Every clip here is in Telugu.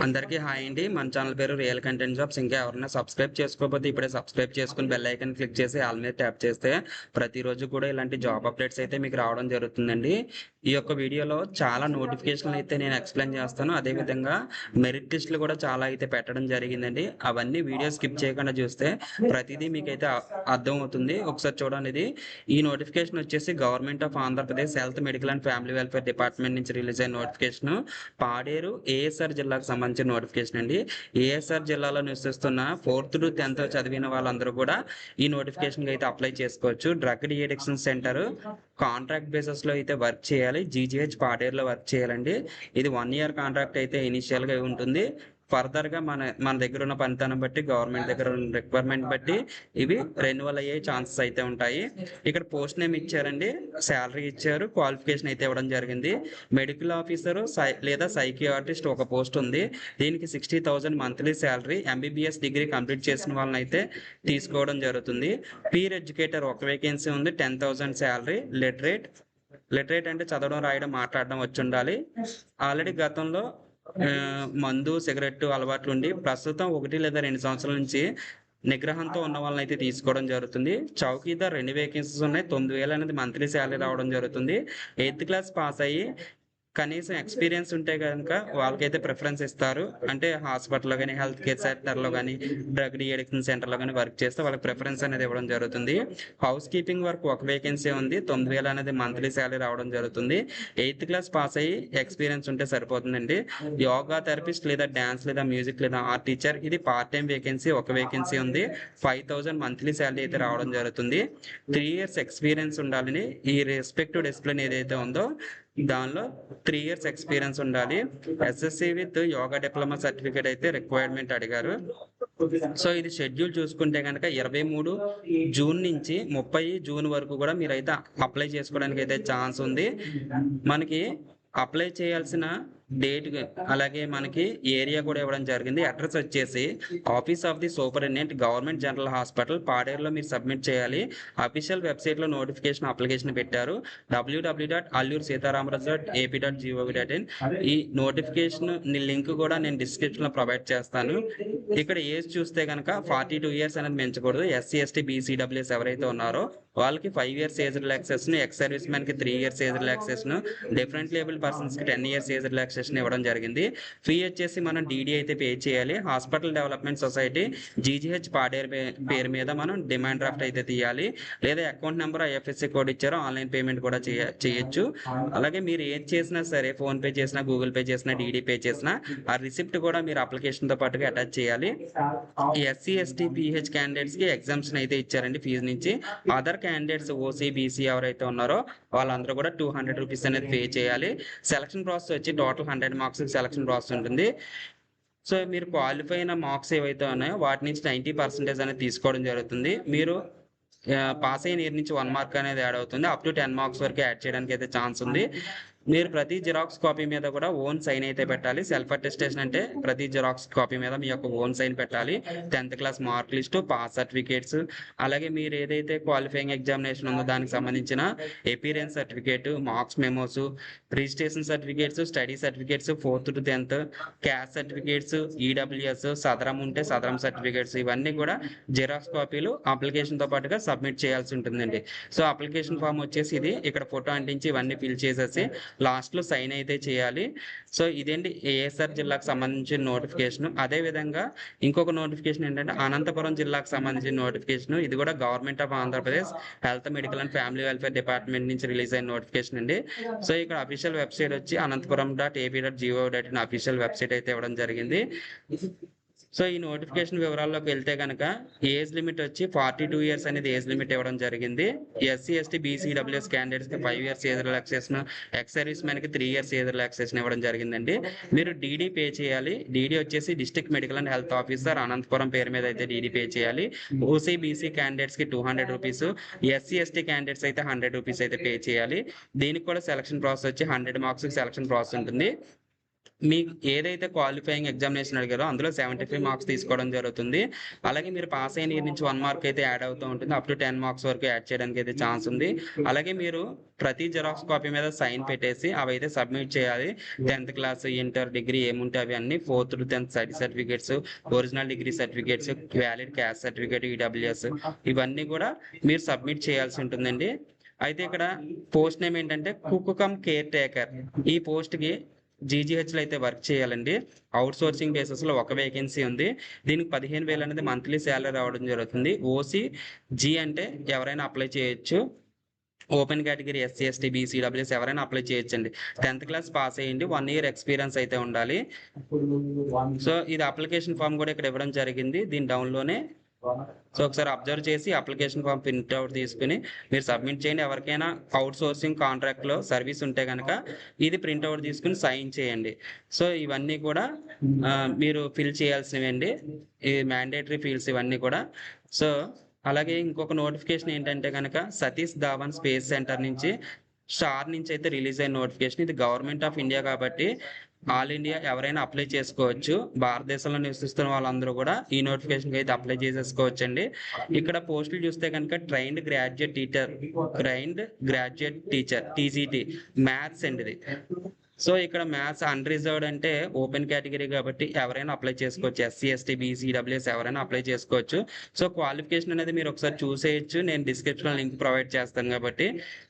అందరికీ హాయ్ అండి. మన ఛానల్ పేరు రియల్ కంటెంట్ జాబ్స్. ఇంకా ఎవరైనా సబ్స్క్రైబ్ చేసుకోకపోతే ఇప్పుడే సబ్స్క్రైబ్ చేసుకుని బెల్ ఐకాన్ క్లిక్ చేసి ఆల్ మీద ట్యాప్ చేస్తే ప్రతిరోజు కూడా ఇలాంటి జాబ్ అప్డేట్స్ అయితే మీకు రావడం జరుగుతుందండి. ఈ యొక్క వీడియోలో చాలా నోటిఫికేషన్లు అయితే నేను ఎక్స్ప్లెయిన్ చేస్తాను. అదేవిధంగా మెరిట్ లిస్టులు కూడా చాలా అయితే పెట్టడం జరిగిందండి. అవన్నీ వీడియో స్కిప్ చేయకుండా చూస్తే ప్రతిదీ మీకైతే అర్థం అవుతుంది. ఒకసారి చూడండి. ఈ నోటిఫికేషన్ వచ్చేసి government of Andhra Pradesh health medical and family welfare department నుంచి రిలీజ్ అయిన నోటిఫికేషన్. పాడేరు ఏఎస్ఆర్ జిల్లాకు సంబంధించిన నోటిఫికేషన్ అండి. ఏఎస్ఆర్ జిల్లాలో నివసిస్తున్న 4th to 10th చదివిన వాళ్ళందరూ కూడా ఈ నోటిఫికేషన్ అయితే అప్లై చేసుకోవచ్చు. Drug de-addiction centre contract basis లో అయితే వర్క్ చేయాలి. జీజీహెచ్ పాడేరులో వర్క్ చేయాలండి. ఇది 1 year కాంట్రాక్ట్ అయితే ఇనిషియల్ గా ఉంటుంది. ఫర్దర్ గా మన దగ్గర ఉన్న పనితనం బట్టి, గవర్నమెంట్ దగ్గర ఉన్న రిక్వైర్మెంట్ బట్టి ఇవి రెన్యువల్ అయ్యే ఛాన్సెస్ అయితే ఉంటాయి. ఇక్కడ పోస్ట్ నేమ్ ఇచ్చారండి, శాలరీ ఇచ్చారు, క్వాలిఫికేషన్ అయితే ఇవ్వడం జరిగింది. మెడికల్ ఆఫీసర్ లేదా సైకియాట్రిస్ట్ ఒక పోస్ట్ ఉంది. దీనికి 60,000 monthly salary. MBBS degree complete చేసిన వాళ్ళని అయితే తీసుకోవడం జరుగుతుంది. పీర్ ఎడ్యుకేటర్ ఒక వేకెన్సీ ఉంది, 10,000 శాలరీ. లిటరేట్ అంటే చదవడం, రాయడం, మాట్లాడడం వచ్చి ఉండాలి. ఆల్రెడీ గతంలో మందు, సిగరెట్ అలవాట్లు ఉండి ప్రస్తుతం 1 లేదా 2 సంవత్సరాల నుంచి నిగ్రహంతో ఉన్న వాళ్ళని అయితే తీసుకోవడం జరుగుతుంది. చౌకీదార్ 2 వేకెన్సీస్ ఉన్నాయి. 9,000 అనేది మంత్లీ శాలరీ రావడం జరుగుతుంది. 8th క్లాస్ పాస్ అయ్యి కనీసం ఎక్స్పీరియన్స్ ఉంటే కనుక వాళ్ళకైతే ప్రిఫరెన్స్ ఇస్తారు. అంటే హాస్పిటల్లో కానీ, హెల్త్ కేర్ సెక్టర్లో కానీ, డ్రగ్ డిఎడిక్షన్ సెంటర్లో కానీ వర్క్ చేస్తే వాళ్ళకి ప్రిఫరెన్స్ అనేది ఇవ్వడం జరుగుతుంది. హౌస్ కీపింగ్ వర్క్ ఒక వేకెన్సీ ఉంది. 9,000 అనేది మంత్లీ శాలరీ రావడం జరుగుతుంది. 8th క్లాస్ పాస్ అయ్యి ఎక్స్పీరియన్స్ ఉంటే సరిపోతుందండి. యోగా థెరపిస్ట్ లేదా డాన్స్ లేదా మ్యూజిక్ లేదా ఆర్ట్ టీచర్, ఇది పార్ట్ టైం వేకెన్సీ, ఒక వేకెన్సీ ఉంది. 5,000 మంత్లీ శాలరీ అయితే రావడం జరుగుతుంది. 3 years ఎక్స్పీరియన్స్ ఉండాలని ఈ రెస్పెక్టివ్ డిసిప్లిన్ ఏదైతే ఉందో దానిలో 3 years ఎక్స్పీరియన్స్ ఉండాలి. SSC with yoga diploma certificate అయితే రిక్వైర్మెంట్ అడిగారు. సో ఇది షెడ్యూల్ చూసుకుంటే కనుక 23 జూన్ నుంచి 30 జూన్ వరకు కూడా మీరైతే అప్లై చేసుకోవడానికి అయితే ఛాన్స్ ఉంది. మనకి అప్లై చేయాల్సిన డేట్ అలాగే మనకి ఏరియా కూడా ఇవ్వడం జరిగింది. అడ్రస్ వచ్చేసి office of the superintendent, government general hospital, పాడేరులో మీరు సబ్మిట్ చేయాలి. అఫీషియల్ వెబ్సైట్ లో నోటిఫికేషన్ అప్లికేషన్ పెట్టారు, www.allurseetharamraju.ap.gov.in. ఈ నోటిఫికేషన్ లింక్ కూడా నేను డిస్క్రిప్షన్ లో ప్రొవైడ్ చేస్తాను. ఇక్కడ ఏజ్ చూస్తే కనుక 42 years అనేది పెంచకూడదు. ఎస్సీ, ఎస్టీ, బీసీడబ్ల్యూఎస్ ఎవరైతే ఉన్నారో వాళ్ళకి 5 years age relaxation, ex service man కి 3 years age relaxation, different label persons కి 10 years ఏజ్ రిలాక్సేషన్ ఇవ్వడం జరిగింది. ఫీ వచ్చేసి మనం డీడీ అయితే పే చేయాలి. Hospital development society GGH Paderu పేరు మీద మనం డిమాండ్ డ్రాఫ్ట్ అయితే తీయాలి. లేదా అకౌంట్ నెంబర్, ఐఎఫ్ఎస్సి కోడ్ ఇచ్చారో ఆన్లైన్ పేమెంట్ కూడా చేయొచ్చు. అలాగే మీరు ఏది చేసినా సరే, ఫోన్ పే చేసినా, గూగుల్ పే చేసినా, డీడీ పే చేసినా ఆ రిసిప్ట్ కూడా మీరు అప్లికేషన్ తో పాటుగా అటాచ్ చేయాలి. ఎస్సీ, ఎస్టీ, పిహెచ్ క్యాండిడేట్స్ కి ఎగ్జామ్షన్ అయితే ఇచ్చారండి ఫీజు నుంచి. అదర్ క్యాండిడేట్స్ ఓసీ, బీసీ ఎవరైతే ఉన్నారో వాళ్ళందరూ కూడా 200 రూపీస్ అనేది పే చేయాలి. సెలక్షన్ ప్రాసెస్ వచ్చి టోటల్ 100 మార్క్స్ సెలక్షన్ ప్రాసెస్ ఉంటుంది. సో మీరు క్వాలిఫై అయిన మార్క్స్ ఏవైతే ఉన్నాయో వాటి నుంచి 90% అనేది తీసుకోవడం జరుగుతుంది. మీరు పాస్ అయిన ఇయర్ నుంచి 1 మార్క్ అనేది యాడ్ అవుతుంది. అప్ టు 10 మార్క్స్ వరకు యాడ్ చేయడానికి అయితే ఛాన్స్ ఉంది. మీరు ప్రతి జిరాక్స్ కాపీ మీద కూడా ఓన్ సైన్ అయితే పెట్టాలి. సెల్ఫ్ అటెస్టేషన్ అంటే ప్రతి జిరాక్స్ కాపీ మీద మీ యొక్క ఓన్ సైన్ పెట్టాలి. 10th class mark list, pass certificates, అలాగే మీరు ఏదైతే క్వాలిఫైయింగ్ ఎగ్జామినేషన్ ఉందో దానికి సంబంధించిన experience certificate, marks memos, registration certificates, study certificates, 4th to 10th, caste certificates, EWS, Sadaram ఉంటే సదరం సర్టిఫికేట్స్, ఇవన్నీ కూడా జిరాక్స్ కాపీలు అప్లికేషన్ తో పాటుగా సబ్మిట్ చేయాల్సి ఉంటుందండి. సో అప్లికేషన్ ఫామ్ వచ్చేసి ఇది, ఇక్కడ ఫోటో అంటించి ఇవన్నీ ఫిల్ చేసేసి లాస్ట్ లో సైన్ అయితే చేయాలి. సో ఇదేంటి ఏఎస్ఆర్ జిల్లాకు సంబంధించిన నోటిఫికేషన్. అదే విధంగా ఇంకొక నోటిఫికేషన్ ఏంటంటే అనంతపురం జిల్లాకు సంబంధించిన నోటిఫికేషన్. ఇది కూడా government of Andhra Pradesh health medical and family welfare department నుంచి రిలీజ్ అయిన నోటిఫికేషన్ అండి. సో ఇక్కడ అఫీషియల్ వెబ్సైట్ వచ్చి aనంతపురం.ap.gov.in అఫీషియల్ వెబ్సైట్ అయితే ఇవ్వడం జరిగింది. సో ఈ నోటిఫికేషన్ వివరాల్లోకి వెళ్తే కనుక ఏజ్ లిమిట్ వచ్చి 42 years అనేది ఏజ్ లిమిట్ ఇవ్వడం జరిగింది. ఎస్సీ, ఎస్టీ, బీసీడబ్ల్యూఎస్ క్యాండిడేట్స్ కి 5 years age relaxation, ex service man కి 3 years ఏజ్ రిలాక్సేషన్ ఇవ్వడం జరిగిందండి. మీరు డీడీ పే చేయాలి. డీడీ వచ్చేసి district medical and health officer Anantapur పేరు మీద అయితే డీడీ పే చేయాలి. ఓసీ, బీసీ క్యాండిడేట్స్ కి 200 రూపీస్, ఎస్సీ, ఎస్టీ క్యాండిడేట్స్ అయితే 100 రూపీస్ అయితే పే చేయాలి. దీనికి కూడా సెలక్షన్ ప్రాసెస్ వచ్చి 100 మార్క్స్ సెలక్షన్ ప్రాసెస్ ఉంటుంది. మీకు ఏదైతే క్వాలిఫైయింగ్ ఎగ్జామినేషన్ అడిగారో అందులో 75 మార్క్స్ తీసుకోవడం జరుగుతుంది. అలాగే మీరు పాస్ అయిన ఇయర్ నుంచి 1 మార్క్ అయితే యాడ్ అవుతూ ఉంటుంది. అప్ టు 10 మార్క్స్ వరకు యాడ్ చేయడానికి అయితే ఛాన్స్ ఉంది. అలాగే మీరు ప్రతి జిరాక్స్ కాపీ మీద సైన్ పెట్టేసి అవైతే సబ్మిట్ చేయాలి. 10th క్లాస్, ఇంటర్, డిగ్రీ ఏముంటే అవి అన్ని 4th to 10th study certificates, original degree certificates, valid caste certificate, EWS ఇవన్నీ కూడా మీరు సబ్మిట్ చేయాల్సి ఉంటుందండి. అయితే ఇక్కడ పోస్ట్ నేమ్ ఏంటంటే కుక్ కమ్ కేర్ టేకర్. ఈ పోస్ట్కి జీజీహెచ్లో అయితే వర్క్ చేయాలండి. అవుట్ సోర్సింగ్ బేసిస్ లో ఒక వేకెన్సీ ఉంది. దీనికి 15,000 అనేది మంత్లీ శాలరీ రావడం జరుగుతుంది. ఓసీ జీ అంటే ఎవరైనా అప్లై చేయొచ్చు. Open category SC, ST, BC, WS ఎవరైనా అప్లై చేయొచ్చండి. 10th క్లాస్ పాస్ అయ్యండి, 1 year ఎక్స్పీరియన్స్ అయితే ఉండాలి. సో ఇది అప్లికేషన్ ఫామ్ కూడా ఇక్కడ ఇవ్వడం జరిగింది దీని సో ఒకసారి అబ్జర్వ్ చేసి అప్లికేషన్ ఫామ్ ప్రింట్ అవుట్ తీసుకుని మీరు సబ్మిట్ చేయండి. ఎవరికైనా అవుట్ సోర్సింగ్ కాంట్రాక్ట్ లో సర్వీస్ ఉంటే కనుక ఇది ప్రింట్ అవుట్ తీసుకుని సైన్ చేయండి. సో ఇవన్నీ కూడా మీరు ఫిల్ చేయాల్సినవి అండి, ఈ మ్యాండేటరీ ఫీల్డ్స్ ఇవన్నీ కూడా. సో అలాగే ఇంకొక నోటిఫికేషన్ ఏంటంటే కనుక సతీష్ ధావన్ స్పేస్ సెంటర్ నుంచి స్టార్ నుంచి అయితే రిలీజ్ అయిన నోటిఫికేషన్. ఇది గవర్నమెంట్ ఆఫ్ ఇండియా కాబట్టి ఆల్ ఇండియా ఎవరైనా అప్లై చేసుకోవచ్చు. భారతదేశంలో నివసిస్తున్న వాళ్ళందరూ కూడా ఈ నోటిఫికేషన్ అయితే అప్లై చేసేసుకోవచ్చు అండి. ఇక్కడ పోస్టులు చూస్తే కనుక trained graduate teacher TGT maths అండి ఇది. సో ఇక్కడ మ్యాథ్స్ అన్రిజర్వ్డ్ అంటే ఓపెన్ కేటగిరీ కాబట్టి ఎవరైనా అప్లై చేసుకోవచ్చు. ఎస్సీ, ఎస్టీ, బీసీ, డబ్ల్యూఎస్ ఎవరైనా అప్లై చేసుకోవచ్చు. సో క్వాలిఫికేషన్ అనేది మీరు ఒకసారి చూసేయచ్చు. నేను డిస్క్రిప్షన్లో లింక్ ప్రొవైడ్ చేస్తాను కాబట్టి.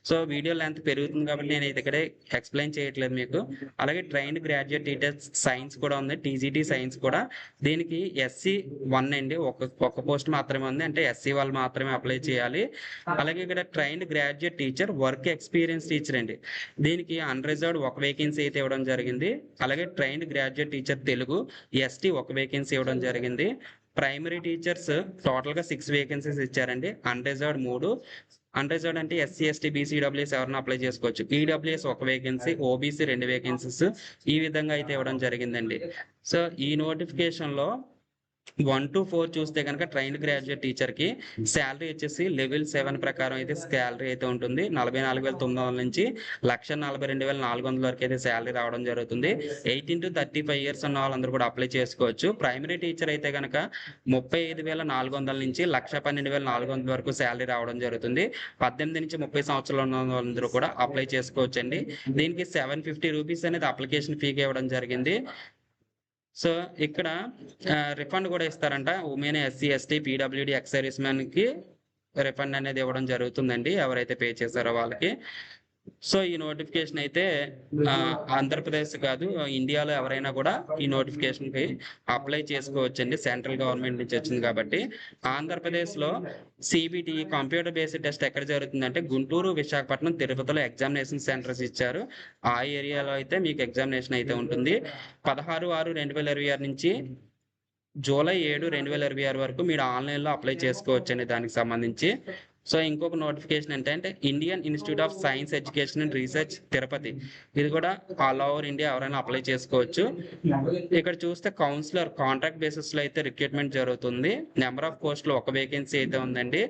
సో వీడియో లెంత్ పెరుగుతుంది కాబట్టి నేను ఇక్కడే ఎక్స్ప్లెయిన్ చేయట్లేదు మీకు. అలాగే ట్రైన్డ్ గ్రాడ్యుయేట్ టీచర్స్ సైన్స్ కూడా ఉంది, టీజీటీ సైన్స్ కూడా. దీనికి SC 1 అండి, ఒక పోస్ట్ మాత్రమే ఉంది, అంటే SC వాళ్ళు మాత్రమే అప్లై చేయాలి. అలాగే ఇక్కడ trained graduate teacher work experience teacher అండి. దీనికి అన్రిజర్వ్డ్ ఒక వేకెన్సీ అయితే ఇవ్వడం జరిగింది. అలాగే trained graduate teacher Telugu ST ఒక వేకెన్సీ ఇవ్వడం జరిగింది. ప్రైమరీ టీచర్స్ టోటల్ గా 6 వేకెన్సీస్ ఇచ్చారండి. అన్రిజర్వ్డ్ 3, అన్రిజర్వ్డ్ అంటే SC, ST, BC, EWS ఎవరైనా అప్లై చేసుకోవచ్చు. EWS ఒక వేకెన్సీ, OBC 2 వేకెన్సీస్ ఈ విధంగా అయితే ఇవ్వడం జరిగిందండి. సో ఈ నోటిఫికేషన్ లో 1 to 4 చూస్తే కనుక ట్రైన్డ్ గ్రాడ్యుయేట్ టీచర్ కి శాలరీ వచ్చేసి లెవెల్ 7 ప్రకారం అయితే శాలరీ అయితే ఉంటుంది. 44,900 నుంచి 1,42,400 వరకు అయితే శాలరీ రావడం జరుగుతుంది. 18 to 35 years ఉన్న వాళ్ళందరూ కూడా అప్లై చేసుకోవచ్చు. ప్రైమరీ టీచర్ అయితే కనుక 35,400 నుంచి 1,12,400 వరకు శాలరీ రావడం జరుగుతుంది. 18 నుంచి 30 సంవత్సరాలు ఉన్న వాళ్ళందరూ కూడా అప్లై చేసుకోవచ్చు అండి. దీనికి 750 రూపీస్ అనేది అప్లికేషన్ ఫీగా ఇవ్వడం జరిగింది. సో ఇక్కడ రిఫండ్ కూడా ఇస్తారంట. Women, SC, ST, PWD X service man కి రిఫండ్ అనేది ఇవ్వడం జరుగుతుందండి, ఎవరైతే పే చేశారో వాళ్ళకి. సో ఈ నోటిఫికేషన్ అయితే ఆంధ్రప్రదేశ్ కాదు, ఇండియాలో ఎవరైనా కూడా ఈ నోటిఫికేషన్ కి అప్లై చేసుకోవచ్చండి. సెంట్రల్ గవర్నమెంట్ నుంచి వచ్చింది కాబట్టి. ఆంధ్రప్రదేశ్ లో CBT కంప్యూటర్ బేస్డ్ టెస్ట్ ఎక్కడ జరుగుతుందంటే గుంటూరు, విశాఖపట్నం, తిరుపతిలో ఎగ్జామినేషన్ సెంటర్స్ ఇచ్చారు. ఆ ఏరియాలో అయితే మీకు ఎగ్జామినేషన్ అయితే ఉంటుంది. 16/6/2026 నుంచి జూలై 7, 2026 వరకు మీరు ఆన్లైన్లో అప్లై చేసుకోవచ్చండి దానికి సంబంధించి. సో ఇంకొక నోటిఫికేషన్ ఏంటంటే Indian institute of science education and research Tirupati. ఇది కూడా ఆల్ ఓవర్ ఇండియా ఎవరైనా అప్లై చేసుకోవచ్చు. ఇక్కడ చూస్తే కౌన్సిలర్ కాంట్రాక్ట్ బేసిస్ లో అయితే రిక్రూట్మెంట్ జరుగుతుంది. నెంబర్ ఆఫ్ పోస్టులు ఒక వేకెన్సీ అయితే ఉందండి.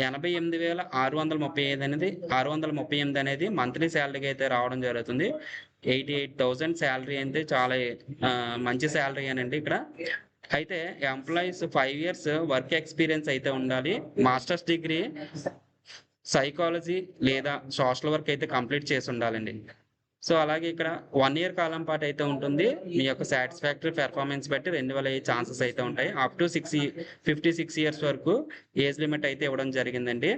88,638 అనేది మంత్లీ శాలరీకి అయితే రావడం జరుగుతుంది. 88,000 శాలరీ అయితే చాలా మంచి శాలరీ అనండి ఇక్కడ. అయితే ఎంప్లాయీస్ 5 years వర్క్ ఎక్స్పీరియన్స్ అయితే ఉండాలి. మాస్టర్స్ డిగ్రీ సైకాలజీ లేదా సోషల్ వర్క్ అయితే కంప్లీట్ చేసి ఉండాలండి. సో అలాగే ఇక్కడ 1 year కాలం పాటు అయితే ఉంటుంది. మీ యొక్క సాటిస్ఫాక్టరీ పెర్ఫార్మెన్స్ బట్టి రెన్యువల్ అయ్యే ఛాన్సెస్ అయితే ఉంటాయి. అప్ టు 56 years వరకు ఏజ్ లిమిట్ అయితే ఇవ్వడం జరిగిందండి.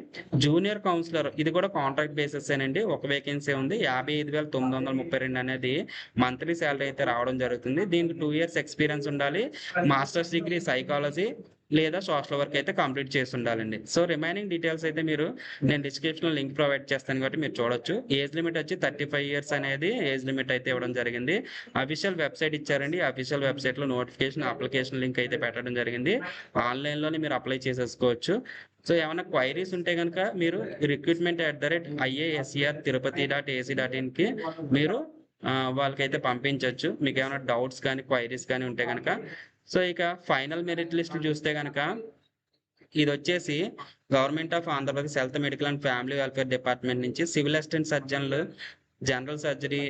జూనియర్ కౌన్సిలర్ ఇది కూడా కాంట్రాక్ట్ బేసిస్ ఏనండి, ఒక వేకెన్సీ ఉంది. 55,932 అనేది మంత్లీ శాలరీ అయితే రావడం జరుగుతుంది. దీనికి 2 years ఎక్స్పీరియన్స్ ఉండాలి. మాస్టర్స్ డిగ్రీ సైకాలజీ లేదా సోషల్ వర్క్ అయితే కంప్లీట్ చేసి ఉండాలండి. సో రిమైనింగ్ డీటెయిల్స్ అయితే నేను డిస్క్రిప్షన్ లో లింక్ ప్రొవైడ్ చేస్తాను కాబట్టి మీరు చూడొచ్చు. ఏజ్ లిమిట్ వచ్చి 35 years అనేది ఏజ్ లిమిట్ అయితే ఇవ్వడం జరిగింది. అఫీషియల్ వెబ్సైట్ ఇచ్చారండి. అఫీషియల్ వెబ్సైట్ లో నోటిఫికేషన్ అప్లికేషన్ లింక్ అయితే పెట్టడం జరిగింది. ఆన్లైన్ లోనే మీరు అప్లై చేసేసుకోవచ్చు. సో ఏమైనా క్వైరీస్ ఉంటే కనుక మీరు recruitment@iascr.tirupati.ac.in కి మీరు వాళ్ళకైతే పంపించవచ్చు. మీకు ఏమైనా డౌట్స్ కానీ క్వైరీస్ కానీ ఉంటే కనుక. సో ఇక ఫైనల్ మెరిట్ లిస్ట్ చూస్తే కనుక ఇది వచ్చేసి government of Andhra Pradesh health, medical and family welfare department నుంచి సివిల్ అసిస్టెంట్ సర్జన్లు, general surgery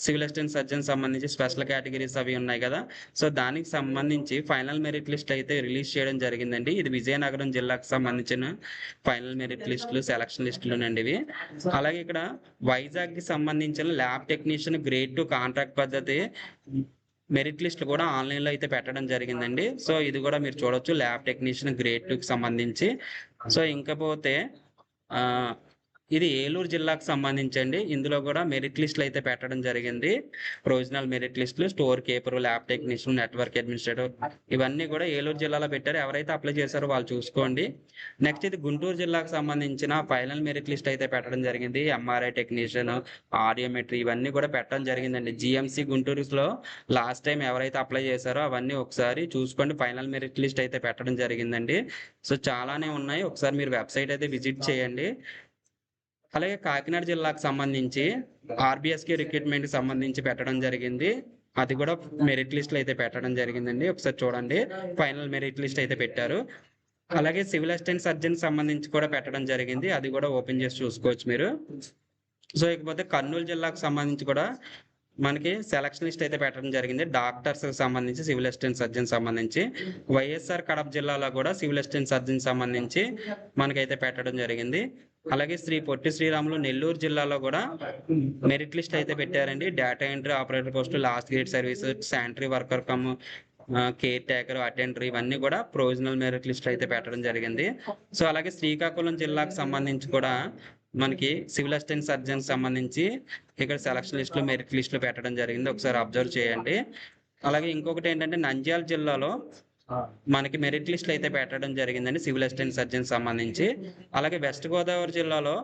civil assistant surgeon సంబంధించి స్పెషల్ కేటగిరీస్ అవి ఉన్నాయి కదా, సో దానికి సంబంధించి ఫైనల్ మెరిట్ లిస్ట్ అయితే రిలీజ్ చేయడం జరిగిందండి. ఇది విజయనగరం జిల్లాకు సంబంధించిన ఫైనల్ మెరిట్ లిస్టులు, సెలక్షన్ లిస్టులునండి ఇవి. అలాగే ఇక్కడ వైజాగ్కి సంబంధించిన ల్యాబ్ టెక్నీషియన్ గ్రేడ్ 2 కాంట్రాక్ట్ పద్ధతి మెరిట్ లిస్ట్ కూడా ఆన్లైన్లో అయితే పెట్టడం జరిగిందండి. సో ఇది కూడా మీరు చూడొచ్చు, ల్యాబ్ టెక్నీషియన్ గ్రేడ్ 2కి సంబంధించి. సో ఇంకపోతే ఇది ఏలూరు జిల్లాకు సంబంధించండి. ఇందులో కూడా మెరిట్ లిస్టులు అయితే పెట్టడం జరిగింది. ప్రొవిజనల్ మెరిట్ లిస్టులు, store keeper, lab technician, network administrator ఇవన్నీ కూడా ఏలూరు జిల్లాలో పెట్టారు. ఎవరైతే అప్లై చేశారో వాళ్ళు చూసుకోండి. నెక్స్ట్ ఇది గుంటూరు జిల్లాకు సంబంధించిన ఫైనల్ మెరిట్ లిస్ట్ అయితే పెట్టడం జరిగింది. ఎంఆర్ఐ టెక్నీషియన్, ఆడియోమెట్రీ ఇవన్నీ కూడా పెట్టడం జరిగిందండి. జిఎంసి గుంటూరులో లాస్ట్ టైం ఎవరైతే అప్లై చేశారో అవన్నీ ఒకసారి చూసుకోండి. ఫైనల్ మెరిట్ లిస్ట్ అయితే పెట్టడం జరిగిందండి. సో చాలానే ఉన్నాయి, ఒకసారి మీరు వెబ్సైట్ అయితే విజిట్ చేయండి. అలాగే కాకినాడ జిల్లాకు సంబంధించి ఆర్బిఎస్కి రిక్రూట్మెంట్కి సంబంధించి పెట్టడం జరిగింది. అది కూడా మెరిట్ లిస్టులు అయితే పెట్టడం జరిగిందండి. ఒకసారి చూడండి, ఫైనల్ మెరిట్ లిస్ట్ అయితే పెట్టారు. అలాగే సివిల్ అసిస్టెంట్ సర్జన్ సంబంధించి కూడా పెట్టడం జరిగింది. అది కూడా ఓపెన్ చేసి చూసుకోవచ్చు మీరు. సో ఇకపోతే కర్నూలు జిల్లాకు సంబంధించి కూడా మనకి సెలక్షన్ లిస్ట్ అయితే పెట్టడం జరిగింది. డాక్టర్స్ సంబంధించి, సివిల్ అసిస్టెంట్ సర్జన్ సంబంధించి. వైఎస్ఆర్ కడప జిల్లాలో కూడా సివిల్ అసిస్టెంట్ సర్జన్ సంబంధించి మనకైతే పెట్టడం జరిగింది. అలాగే శ్రీ పొట్టి శ్రీరాములు నెల్లూరు జిల్లాలో కూడా మెరిట్ లిస్ట్ అయితే పెట్టారండి. Data entry operator post, last grade service, sanitary worker come care taker, attender ఇవన్నీ కూడా ప్రొవిజనల్ మెరిట్ లిస్ట్ అయితే పెట్టడం జరిగింది. సో అలాగే శ్రీకాకుళం జిల్లాకు సంబంధించి కూడా మనకి సివిల్ అసిస్టెంట్ సర్జన్ సంబంధించి ఇక్కడ సెలక్షన్ లిస్టులు, మెరిట్ లిస్టులు పెట్టడం జరిగింది. ఒకసారి అబ్జర్వ్ చేయండి. అలాగే ఇంకొకటి ఏంటంటే నంద్యాల జిల్లాలో మనకి మెరిట్ లిస్టులు అయితే పెట్టడం జరిగిందండి సివిల్ అసిస్టెంట్ సర్జన్ సంబంధించి. అలాగే వెస్ట్ గోదావరి జిల్లాలో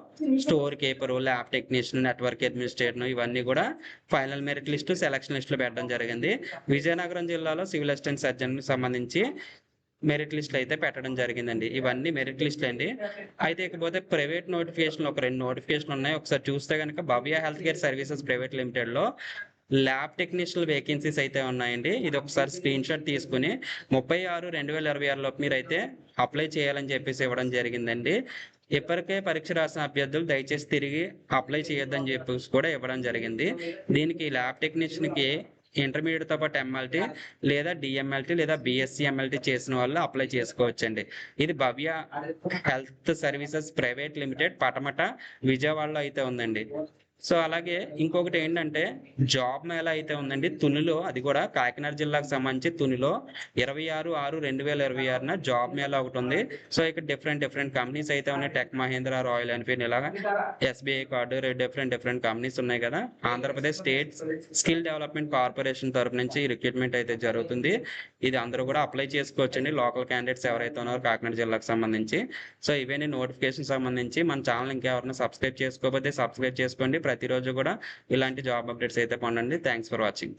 store keeper, lab technician, network administrator ఇవన్నీ కూడా ఫైనల్ మెరిట్ లిస్టు, సెలక్షన్ లిస్టులు పెట్టడం జరిగింది. విజయనగరం జిల్లాలో సివిల్ అసిస్టెంట్ సర్జన్ సంబంధించి మెరిట్ లిస్టులు అయితే పెట్టడం జరిగిందండి. ఇవన్నీ మెరిట్ లిస్టులు అండి. అయితే ఇకపోతే ప్రైవేట్ నోటిఫికేషన్లు ఒక 2 నోటిఫికేషన్లు ఉన్నాయి. ఒకసారి చూస్తే కనుక Bhavya health care services private లిమిటెడ్లో ల్యాబ్ టెక్నీషియల్ వేకెన్సీస్ అయితే ఉన్నాయండి. ఇది ఒకసారి స్క్రీన్ షాట్ తీసుకుని 36/2026 మీరు అయితే అప్లై చేయాలని చెప్పేసి ఇవ్వడం జరిగిందండి. ఇప్పటికే పరీక్ష రాసిన అభ్యర్థులు దయచేసి తిరిగి అప్లై చేయొద్దని చెప్పేసి కూడా ఇవ్వడం జరిగింది. దీనికి ల్యాబ్ టెక్నీషియన్కి ఇంటర్మీడియట్తో పాటు ఎంఎల్టీ లేదా డిఎంఎల్టీ లేదా బిఎస్సి ఎంఎల్టీ చేసిన వాళ్ళు అప్లై చేసుకోవచ్చండి. ఇది Bhavya health services private limited Patamata విజయవాడలో అయితే ఉందండి. సో అలాగే ఇంకొకటి ఏంటంటే జాబ్ మేళా అయితే ఉందండి తునిలో. అది కూడా కాకినాడ జిల్లాకు సంబంధించి తునిలో 26/6/2026 జాబ్ మేళా ఒకటి ఉంది. సో ఇక్కడ డిఫరెంట్ కంపెనీస్ అయితే ఉన్నాయి. టెక్ మహేంద్ర, రాయల్ ఎన్ఫీల్డ్, ఇలాగా ఎస్బీఐ కార్డు, డిఫరెంట్ కంపెనీస్ ఉన్నాయి కదా. Andhra Pradesh state skill development corporation తరపు నుంచి రిక్రూట్మెంట్ అయితే జరుగుతుంది. ఇది అందరూ కూడా అప్లై చేసుకోవచ్చండి, లోకల్ క్యాండిడేట్స్ ఎవరైతే ఉన్నారో కాకినాడ జిల్లాకు సంబంధించి. సో ఇవన్నీ నోటిఫికేషన్ సంబంధించి. మన ఛానల్ ఇంకెవరైనా సబ్స్క్రైబ్ చేసుకోకపోతే సబ్స్క్రైబ్ చేసుకోండి. ప్రతిరోజు కూడా ఇలాంటి జాబ్ అప్డేట్స్ అయితే పొందండి. Thanks for watching.